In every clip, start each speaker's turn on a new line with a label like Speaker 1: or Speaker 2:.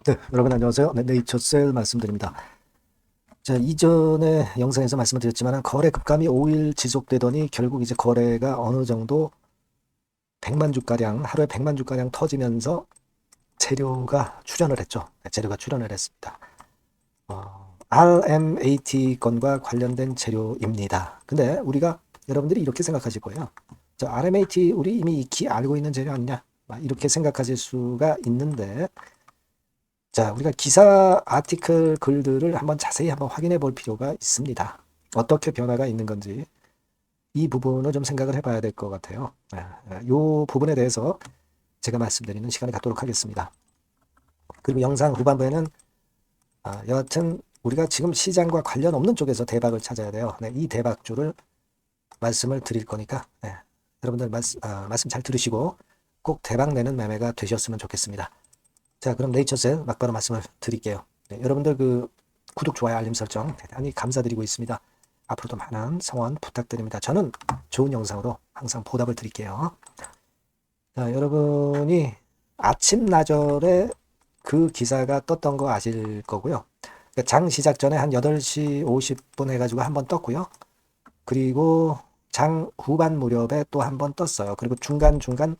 Speaker 1: 네, 여러분 안녕하세요. 네, 네이처셀 말씀드립니다. 자, 이전에 영상에서 말씀을 드렸지만 거래 급감이 5일 지속되더니 결국 이제 거래가 어느 정도 100만 주가량, 하루에 100만 주가량 터지면서 재료가 출현을 했죠. 네, 재료가 출현을 했습니다. RMAT 건과 관련된 재료입니다. 근데 우리가 여러분들이 이렇게 생각하실 거예요. 저 RMAT 우리 이미 익히 알고 있는 재료 아니냐? 이렇게 생각하실 수가 있는데 자, 우리가 기사 아티클 글들을 한번 자세히 한번 확인해 볼 필요가 있습니다. 어떻게 변화가 있는 건지 이 부분을 좀 생각을 해봐야 될 것 같아요. 이 부분에 대해서 제가 말씀드리는 시간을 갖도록 하겠습니다. 그리고 영상 후반부에는 여하튼 우리가 지금 시장과 관련 없는 쪽에서 대박을 찾아야 돼요. 네, 이 대박주를 말씀을 드릴 거니까 여러분들 말씀 잘 들으시고 꼭 대박 내는 매매가 되셨으면 좋겠습니다. 자, 그럼 네이처셀 막바로 말씀을 드릴게요. 네, 여러분들 그 구독, 좋아요, 알림 설정 대단히 감사드리고 있습니다. 앞으로도 많은 성원 부탁드립니다. 저는 좋은 영상으로 항상 보답을 드릴게요. 자, 여러분이 아침나절에 그 기사가 떴던 거 아실 거고요. 그러니까 장 시작 전에 한 8시 50분 해가지고 한번 떴고요. 그리고 장 후반 무렵에 또 한번 떴어요. 그리고 중간중간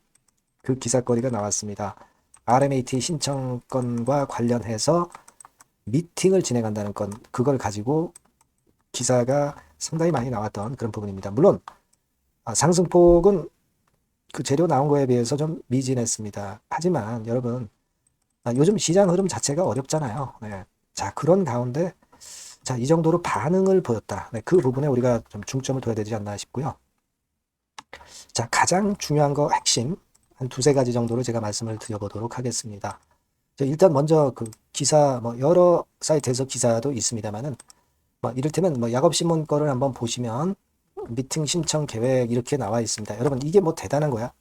Speaker 1: 그 기사거리가 나왔습니다. RMAT 신청건과 관련해서 미팅을 진행한다는 건 그걸 가지고 기사가 상당히 많이 나왔던 그런 부분입니다. 물론 상승폭은 그 재료 나온 거에 비해서 좀 미진했습니다. 하지만 여러분 요즘 시장 흐름 자체가 어렵잖아요. 네. 자, 그런 가운데 자, 이 정도로 반응을 보였다. 네, 그 부분에 우리가 좀 중점을 둬야 되지 않나 싶고요. 자, 가장 중요한 거 핵심 한 두세 가지 정도를 제가 말씀을 드려보도록 하겠습니다. 일단 먼저 그 기사 뭐 여러 사이트에서 기사도 있습니다만은 뭐 이를테면 뭐 야곱신문 거를 한번 보시면 미팅 신청 계획 이렇게 나와 있습니다. 여러분 이게 뭐 대단한 거야?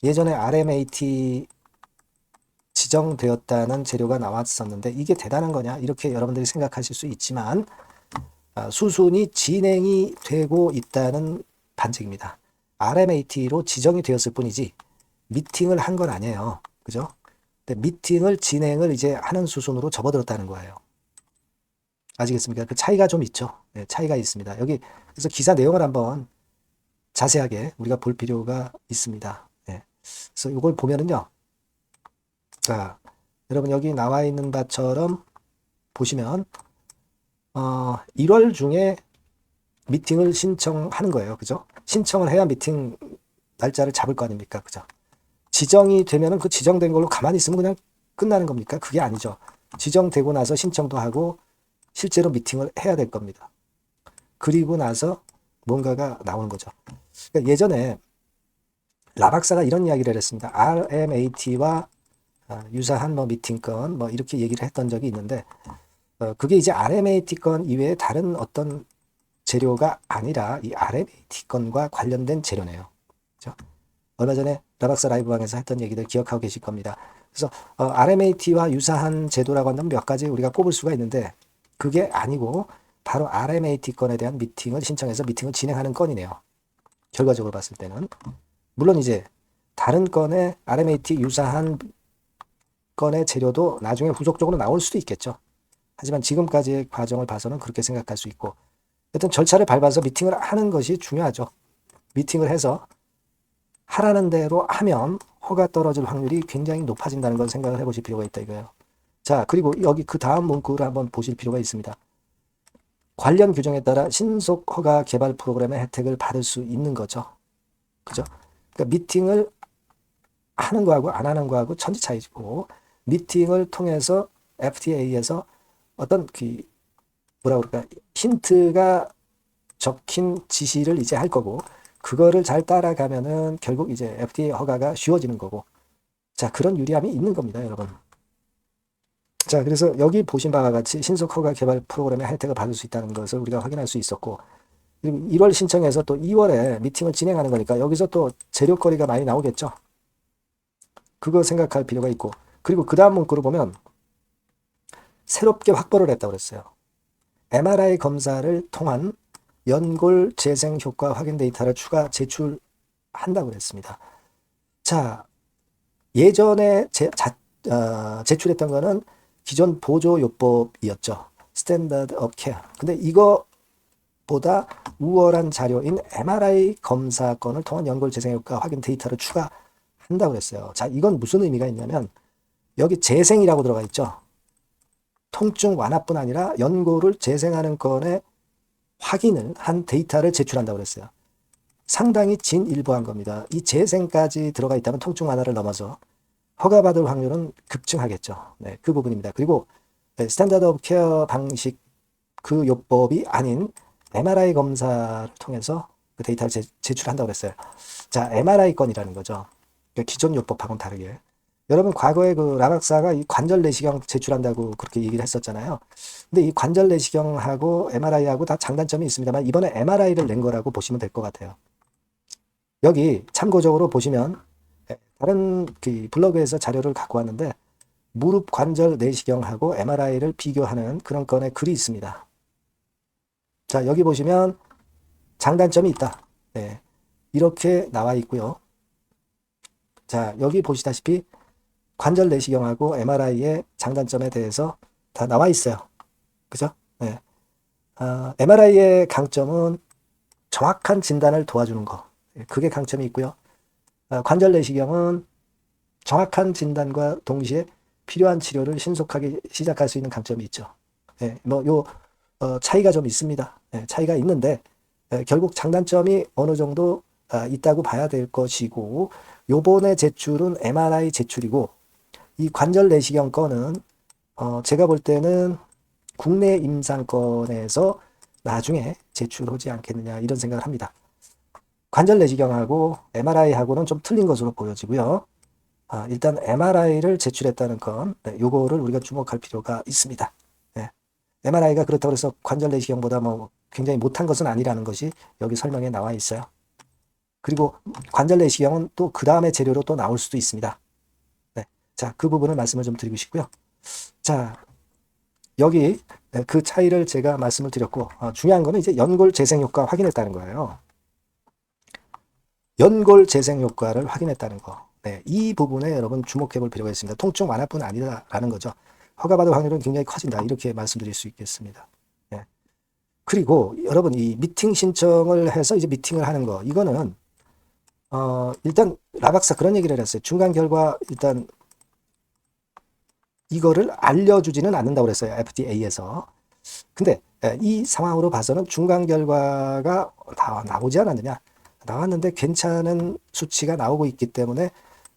Speaker 1: 예전에 RMAT 지정되었다는 재료가 나왔었는데 이게 대단한 거냐? 이렇게 여러분들이 생각하실 수 있지만 수순이 진행이 되고 있다는 반증입니다. RMAT로 지정이 되었을 뿐이지 미팅을 한 건 아니에요. 그죠? 근데 미팅을 진행을 이제 하는 수순으로 접어들었다는 거예요. 아시겠습니까? 그 차이가 좀 있죠. 네, 차이가 있습니다. 여기 그래서 기사 내용을 한번 자세하게 우리가 볼 필요가 있습니다. 네. 그래서 이걸 보면은요. 자, 여러분 여기 나와 있는 바처럼 보시면 1월 중에 미팅을 신청하는 거예요. 그죠? 신청을 해야 미팅 날짜를 잡을 거 아닙니까? 그죠? 지정이 되면은 그 지정된 걸로 가만히 있으면 그냥 끝나는 겁니까? 그게 아니죠. 지정되고 나서 신청도 하고 실제로 미팅을 해야 될 겁니다. 그리고 나서 뭔가가 나오는 거죠. 그러니까 예전에 라박사가 이런 이야기를 했습니다. RMAT와 유사한 뭐 미팅건 뭐 이렇게 얘기를 했던 적이 있는데 그게 이제 RMAT 건 이외에 다른 어떤 재료가 아니라 이 RMAT 건과 관련된 재료네요. 그렇죠? 얼마 전에 라박사 라이브방에서 했던 얘기들 기억하고 계실 겁니다. 그래서 RMAT와 유사한 제도라고 한다면 몇 가지 우리가 꼽을 수가 있는데 그게 아니고 바로 RMAT 건에 대한 미팅을 신청해서 미팅을 진행하는 건이네요. 결과적으로 봤을 때는. 물론 이제 다른 건에 RMAT 유사한 건의 재료도 나중에 후속적으로 나올 수도 있겠죠. 하지만 지금까지의 과정을 봐서는 그렇게 생각할 수 있고 어떤 절차를 밟아서 미팅을 하는 것이 중요하죠. 미팅을 해서 하라는 대로 하면 허가 떨어질 확률이 굉장히 높아진다는 걸 생각을 해보실 필요가 있다 이거예요. 자, 그리고 여기 그 다음 문구를 한번 보실 필요가 있습니다. 관련 규정에 따라 신속 허가 개발 프로그램의 혜택을 받을 수 있는 거죠. 그죠? 그러니까 미팅을 하는 거하고 안 하는 거하고 천지 차이고 미팅을 통해서 FTA에서 어떤 그 뭐라 그럴까 힌트가 적힌 지시를 이제 할 거고 그거를 잘 따라가면은 결국 이제 FDA 허가가 쉬워지는 거고 자 그런 유리함이 있는 겁니다 여러분. 자 그래서 여기 보신 바와 같이 신속 허가 개발 프로그램의 혜택을 받을 수 있다는 것을 우리가 확인할 수 있었고 그리고 1월 신청해서 또 2월에 미팅을 진행하는 거니까 여기서 또 재료거리가 많이 나오겠죠. 그거 생각할 필요가 있고 그리고 그 다음 문구를 보면 새롭게 확보를 했다고 그랬어요. MRI 검사를 통한 연골 재생 효과 확인 데이터를 추가 제출한다고 그랬습니다. 자, 예전에 제출했던 거는 기존 보조요법이었죠. 스탠다드 업 케어. 근데 이거보다 우월한 자료인 MRI 검사건을 통한 연골 재생 효과 확인 데이터를 추가한다고 그랬어요. 자, 이건 무슨 의미가 있냐면 여기 재생이라고 들어가 있죠. 통증 완화뿐 아니라 연골을 재생하는 건의 확인을 한 데이터를 제출한다고 그랬어요. 상당히 진일보한 겁니다. 이 재생까지 들어가 있다면 통증 완화를 넘어서 허가받을 확률은 급증하겠죠. 네, 그 부분입니다. 그리고 스탠다드 오브 케어 방식 그 요법이 아닌 MRI 검사를 통해서 그 데이터를 제출한다고 그랬어요. 자, MRI 건이라는 거죠. 기존 요법하고는 다르게. 여러분 과거에 그 라박사가 이 관절 내시경 제출한다고 그렇게 얘기를 했었잖아요. 근데 이 관절 내시경하고 MRI하고 다 장단점이 있습니다만 이번에 MRI를 낸 거라고 보시면 될 것 같아요. 여기 참고적으로 보시면 다른 그 블로그에서 자료를 갖고 왔는데 무릎 관절 내시경하고 MRI를 비교하는 그런 건의 글이 있습니다. 자, 여기 보시면 장단점이 있다. 네, 이렇게 나와 있고요. 자, 여기 보시다시피 관절 내시경하고 MRI의 장단점에 대해서 다 나와 있어요. 그죠? 네. MRI의 강점은 정확한 진단을 도와주는 거. 그게 강점이 있고요. 관절 내시경은 정확한 진단과 동시에 필요한 치료를 신속하게 시작할 수 있는 강점이 있죠. 네, 차이가 좀 있습니다. 네, 차이가 있는데 결국 장단점이 어느 정도 있다고 봐야 될 것이고 요번에 제출은 MRI 제출이고 이 관절 내시경 건은 제가 볼 때는 국내 임상권에서 나중에 제출하지 않겠느냐 이런 생각을 합니다. 관절 내시경하고 MRI하고는 좀 틀린 것으로 보여지고요. 일단 MRI를 제출했다는 건 요거를 우리가 주목할 필요가 있습니다. 네. MRI가 그렇다고 해서 관절 내시경보다 뭐 굉장히 못한 것은 아니라는 것이 여기 설명에 나와 있어요. 그리고 관절 내시경은 또 그 다음에 재료로 또 나올 수도 있습니다. 네. 자, 그 부분을 말씀을 좀 드리고 싶고요. 자, 여기 그 차이를 제가 말씀을 드렸고 중요한 거는 이제 연골 재생 효과 확인했다는 거예요. 연골 재생 효과를 확인했다는 거. 네, 이 부분에 여러분 주목해 볼 필요가 있습니다. 통증 완화뿐 아니다라는 거죠. 허가받을 확률은 굉장히 커진다. 이렇게 말씀드릴 수 있겠습니다. 네. 그리고 여러분 이 미팅 신청을 해서 이제 미팅을 하는 거. 이거는 일단 라박사 그런 얘기를 했어요. 중간 결과 일단 이거를 알려주지는 않는다고 그랬어요. FDA에서. 근데 이 상황으로 봐서는 중간 결과가 다 나오지 않았느냐. 나왔는데 괜찮은 수치가 나오고 있기 때문에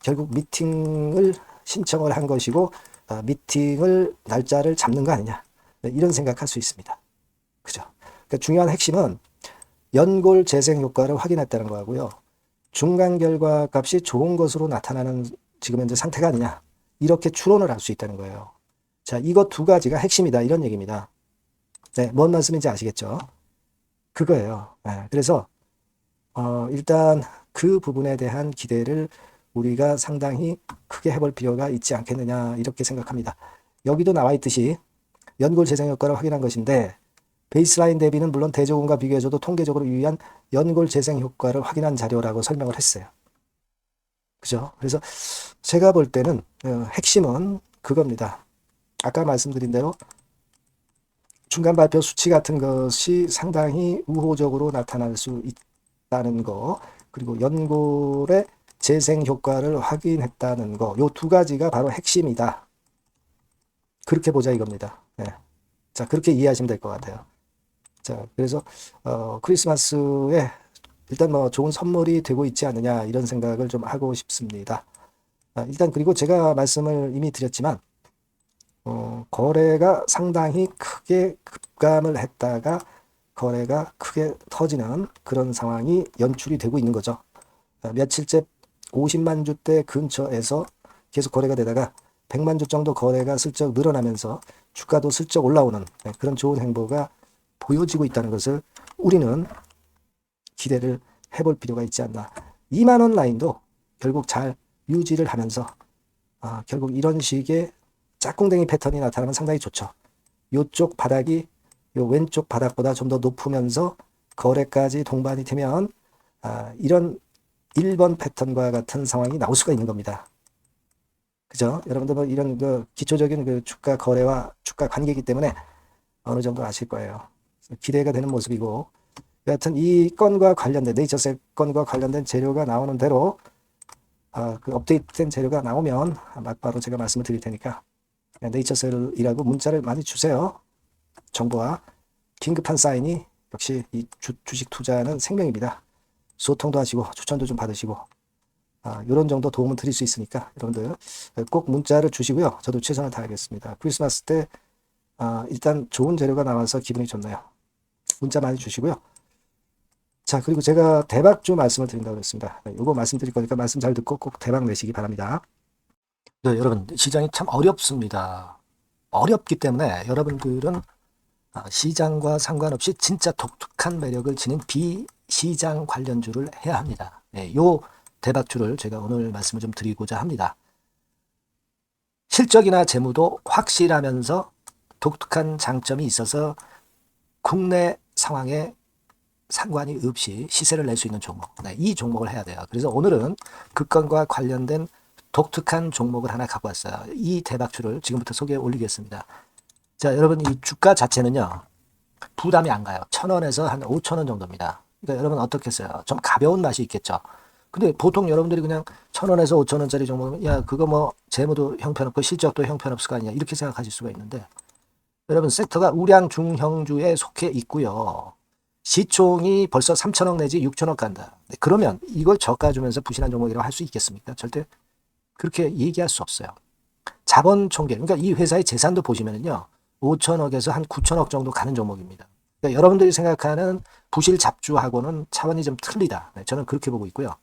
Speaker 1: 결국 미팅을 신청을 한 것이고 미팅을 날짜를 잡는 거 아니냐. 이런 생각할 수 있습니다. 그죠? 그러니까 중요한 핵심은 연골 재생 효과를 확인했다는 거고요. 중간 결과 값이 좋은 것으로 나타나는 지금 현재 상태가 아니냐. 이렇게 추론을 할 수 있다는 거예요. 자, 이거 두 가지가 핵심이다. 이런 얘기입니다. 네, 뭔 말씀인지 아시겠죠? 그거예요. 네, 그래서 일단 그 부분에 대한 기대를 우리가 상당히 크게 해볼 필요가 있지 않겠느냐 이렇게 생각합니다. 여기도 나와 있듯이 연골 재생 효과를 확인한 것인데 베이스라인 대비는 물론 대조군과 비교해줘도 통계적으로 유의한 연골 재생 효과를 확인한 자료라고 설명을 했어요. 그죠? 그래서 제가 볼 때는 핵심은 그겁니다. 아까 말씀드린 대로 중간 발표 수치 같은 것이 상당히 우호적으로 나타날 수 있다는 거, 그리고 연골의 재생 효과를 확인했다는 거, 요 두 가지가 바로 핵심이다. 그렇게 보자 이겁니다. 네. 자, 그렇게 이해하시면 될 것 같아요. 자, 그래서 크리스마스에 일단 뭐 좋은 선물이 되고 있지 않느냐 이런 생각을 좀 하고 싶습니다. 일단 그리고 제가 말씀을 이미 드렸지만 거래가 상당히 크게 급감을 했다가 거래가 크게 터지는 그런 상황이 연출이 되고 있는 거죠. 며칠째 50만 주대 근처에서 계속 거래가 되다가 100만 주 정도 거래가 슬쩍 늘어나면서 주가도 슬쩍 올라오는 그런 좋은 행보가 보여지고 있다는 것을 우리는 기대를 해볼 필요가 있지 않나. 2만 원 라인도 결국 잘 유지를 하면서 결국 이런 식의 짝꿍댕이 패턴이 나타나면 상당히 좋죠. 요쪽 바닥이 요 왼쪽 바닥보다 좀 더 높으면서 거래까지 동반이 되면 이런 1번 패턴과 같은 상황이 나올 수가 있는 겁니다. 그죠? 여러분들 뭐 이런 그 기초적인 그 주가 거래와 주가 관계이기 때문에 어느 정도 아실 거예요. 기대가 되는 모습이고, 여하튼 이 건과 관련된 네이처셀 건과 관련된 재료가 나오는 대로 그 업데이트된 재료가 나오면 막바로 제가 말씀을 드릴 테니까 네이처셀이라고 문자를 많이 주세요. 정보와 긴급한 사인이 역시 이 주식 투자는 생명입니다. 소통도 하시고 추천도 좀 받으시고 이런 정도 도움을 드릴 수 있으니까 여러분들 꼭 문자를 주시고요. 저도 최선을 다하겠습니다. 크리스마스 때 일단 좋은 재료가 나와서 기분이 좋네요. 문자 많이 주시고요. 자, 그리고 제가 대박주 말씀을 드린다고 했습니다. 이거 말씀드릴 거니까 말씀 잘 듣고 꼭 대박 내시기 바랍니다. 네, 여러분 시장이 참 어렵습니다. 어렵기 때문에 여러분들은 시장과 상관없이 진짜 독특한 매력을 지닌 비시장 관련주를 해야 합니다. 네, 요 대박주를 제가 오늘 말씀을 좀 드리고자 합니다. 실적이나 재무도 확실하면서 독특한 장점이 있어서 국내 상황에 상관이 없이 시세를 낼 수 있는 종목. 네, 이 종목을 해야 돼요. 그래서 오늘은 그 건과 관련된 독특한 종목을 하나 갖고 왔어요. 이 대박주를 지금부터 소개해 올리겠습니다. 자, 여러분 이 주가 자체는요. 부담이 안 가요. 1,000원에서 한 5,000원 정도입니다. 그러니까 여러분 어떻겠어요? 좀 가벼운 맛이 있겠죠. 근데 보통 여러분들이 그냥 1,000원에서 5,000원짜리 종목이면 야 그거 뭐 재무도 형편없고 실적도 형편없을 거 아니냐 이렇게 생각하실 수가 있는데 여러분 섹터가 우량 중형주에 속해 있고요. 시총이 벌써 3천억 내지 6천억 간다. 그러면 이걸 저가 주면서 부실한 종목이라고 할 수 있겠습니까? 절대 그렇게 얘기할 수 없어요. 자본 총계, 그러니까 이 회사의 재산도 보시면은요, 5천억에서 한 9천억 정도 가는 종목입니다. 그러니까 여러분들이 생각하는 부실 잡주하고는 차원이 좀 틀리다. 네, 저는 그렇게 보고 있고요.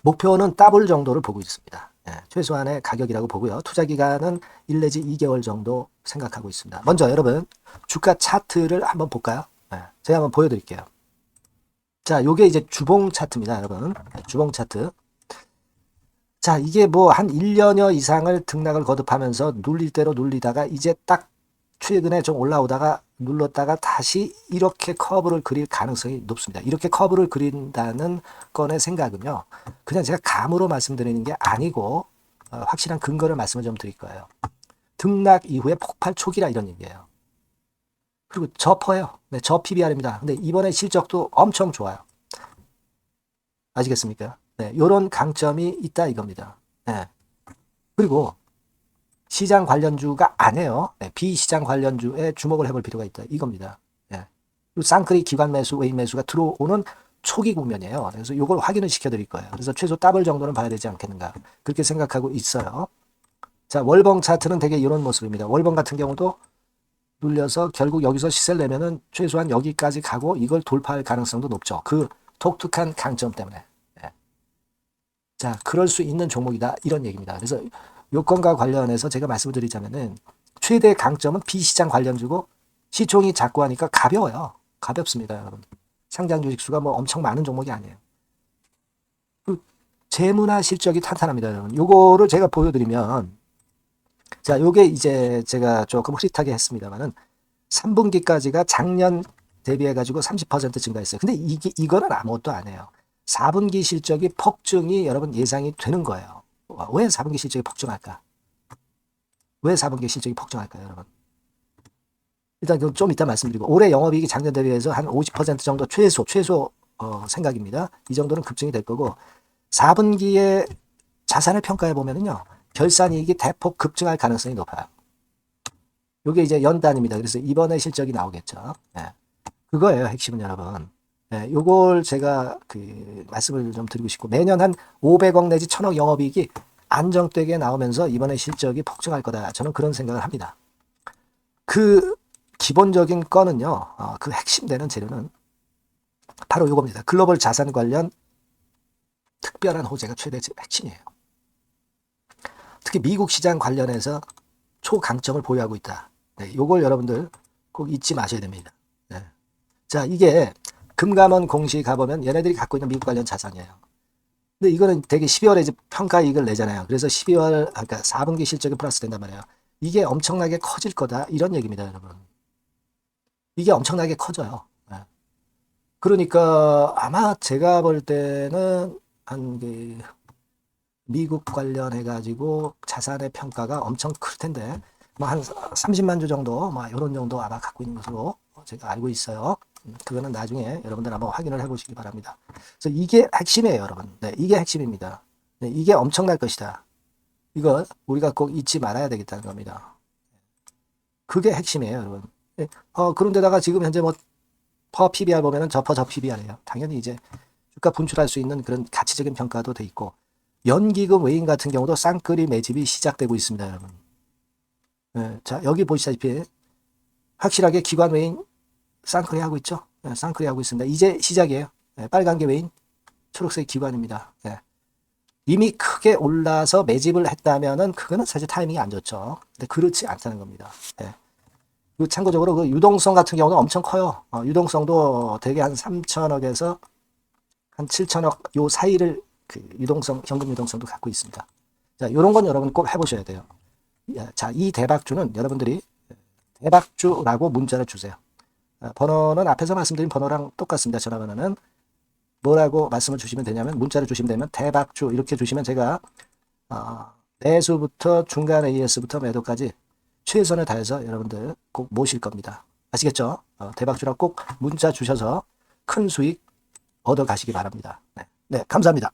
Speaker 1: 목표는 더블 정도를 보고 있습니다. 네, 최소한의 가격이라고 보고요. 투자 기간은 1 내지 2개월 정도 생각하고 있습니다. 먼저 여러분 주가 차트를 한번 볼까요? 네, 제가 한번 보여드릴게요. 자, 요게 이제 주봉 차트입니다, 여러분. 주봉 차트. 자, 이게 뭐 한 1년여 이상을 등락을 거듭하면서 눌릴 대로 눌리다가 이제 딱 최근에 좀 올라오다가 눌렀다가 다시 이렇게 커브를 그릴 가능성이 높습니다. 이렇게 커브를 그린다는 건의 생각은요. 그냥 제가 감으로 말씀드리는 게 아니고 확실한 근거를 말씀을 좀 드릴 거예요. 등락 이후에 폭발 초기라 이런 얘기예요. 그리고 저퍼예요. 네, 저 PBR입니다. 근데 이번에 실적도 엄청 좋아요. 아시겠습니까? 네, 요런 강점이 있다 이겁니다. 네. 그리고 시장 관련주가 아니에요. 네, 비시장 관련주에 주목을 해볼 필요가 있다 이겁니다. 네. 그리고 쌍크리 기관 매수, 외인 매수가 들어오는 초기 국면이에요. 그래서 이걸 확인을 시켜드릴 거예요. 그래서 최소 더블 정도는 봐야 되지 않겠는가 그렇게 생각하고 있어요. 자, 월봉 차트는 되게 이런 모습입니다. 월봉 같은 경우도 눌려서 결국 여기서 시세를 내면은 최소한 여기까지 가고 이걸 돌파할 가능성도 높죠. 그 독특한 강점 때문에. 네. 자, 그럴 수 있는 종목이다 이런 얘기입니다. 그래서 요건과 관련해서 제가 말씀을 드리자면은 최대 강점은 비시장 관련주고 시총이 작고 하니까 가벼워요. 가볍습니다, 여러분. 상장 주식 수가 뭐 엄청 많은 종목이 아니에요. 그 재무나 실적이 탄탄합니다, 여러분. 요거를 제가 보여드리면 자, 요게 이제 제가 조금 흐릿하게 했습니다만은 3분기까지가 작년 대비해가지고 30% 증가했어요. 근데 이거는 아무것도 안 해요. 4분기 실적이 폭증이 여러분 예상이 되는 거예요. 왜 4분기 실적이 폭증할까? 왜 4분기 실적이 폭증할까요, 여러분? 일단 좀 이따 말씀드리고 올해 영업이익이 작년 대비해서 한 50% 정도 최소 생각입니다. 이 정도는 급증이 될 거고 4분기에 자산을 평가해 보면은요. 결산이익이 대폭 급증할 가능성이 높아요. 이게 이제 연단입니다. 그래서 이번에 실적이 나오겠죠. 네. 그거예요, 핵심은 여러분. 네, 요걸 제가 말씀을 좀 드리고 싶고 매년 한 500억 내지 1000억 영업이익이 안정되게 나오면서 이번에 실적이 폭증할 거다. 저는 그런 생각을 합니다. 그 기본적인 건은요. 그 핵심 되는 재료는 바로 요겁니다. 글로벌 자산 관련 특별한 호재가 최대 핵심이에요. 특히 미국 시장 관련해서 초강점을 보유하고 있다. 네, 요걸 여러분들 꼭 잊지 마셔야 됩니다. 네. 자, 이게 금감원 공시 가보면 얘네들이 갖고 있는 미국 관련 자산이에요. 근데 이거는 되게 12월에 이제 평가이익을 내잖아요. 그래서 12월, 그러니까 4분기 실적이 플러스 된단 말이에요. 이게 엄청나게 커질 거다. 이런 얘기입니다, 여러분. 이게 엄청나게 커져요. 네. 그러니까 아마 제가 볼 때는 한 미국 관련해 가지고 자산의 평가가 엄청 클 텐데 뭐 한 30만 주 정도 뭐 이런 정도 아마 갖고 있는 것으로 제가 알고 있어요. 그거는 나중에 여러분들 한번 확인을 해보시기 바랍니다. 그래서 이게 핵심이에요, 여러분. 네, 이게 핵심입니다. 네, 이게 엄청날 것이다. 이거 우리가 꼭 잊지 말아야 되겠다는 겁니다. 그게 핵심이에요, 여러분. 네, 그런데다가 지금 현재 뭐 퍼 PBR 보면은 저 PBR이에요. 당연히 이제 주가 분출할 수 있는 그런 가치적인 평가도 돼 있고 연기금 외인 같은 경우도 쌍끌이 매집이 시작되고 있습니다, 여러분. 네, 자, 여기 보시다시피 확실하게 기관 외인 쌍끌이 하고 있죠. 네, 쌍끌이 하고 있습니다. 이제 시작이에요. 네, 빨간 게 외인, 초록색 기관입니다. 네. 이미 크게 올라서 매집을 했다면은 그거는 사실 타이밍이 안 좋죠. 근데 그렇지 않다는 겁니다. 네. 그리고 참고적으로 그 유동성 같은 경우는 엄청 커요. 유동성도 대개 한 3천억에서 한 7천억 요 사이를 그 유동성, 현금 유동성도 갖고 있습니다. 자, 요런 건 여러분 꼭 해보셔야 돼요. 자, 이 대박주는 여러분들이 대박주라고 문자를 주세요. 번호는 앞에서 말씀드린 번호랑 똑같습니다. 전화번호는 뭐라고 말씀을 주시면 되냐면 문자를 주시면 되면 대박주 이렇게 주시면 제가 매수부터 중간 AS부터 매도까지 최선을 다해서 여러분들 꼭 모실 겁니다. 아시겠죠? 대박주라고 꼭 문자 주셔서 큰 수익 얻어 가시기 바랍니다. 네, 네 감사합니다.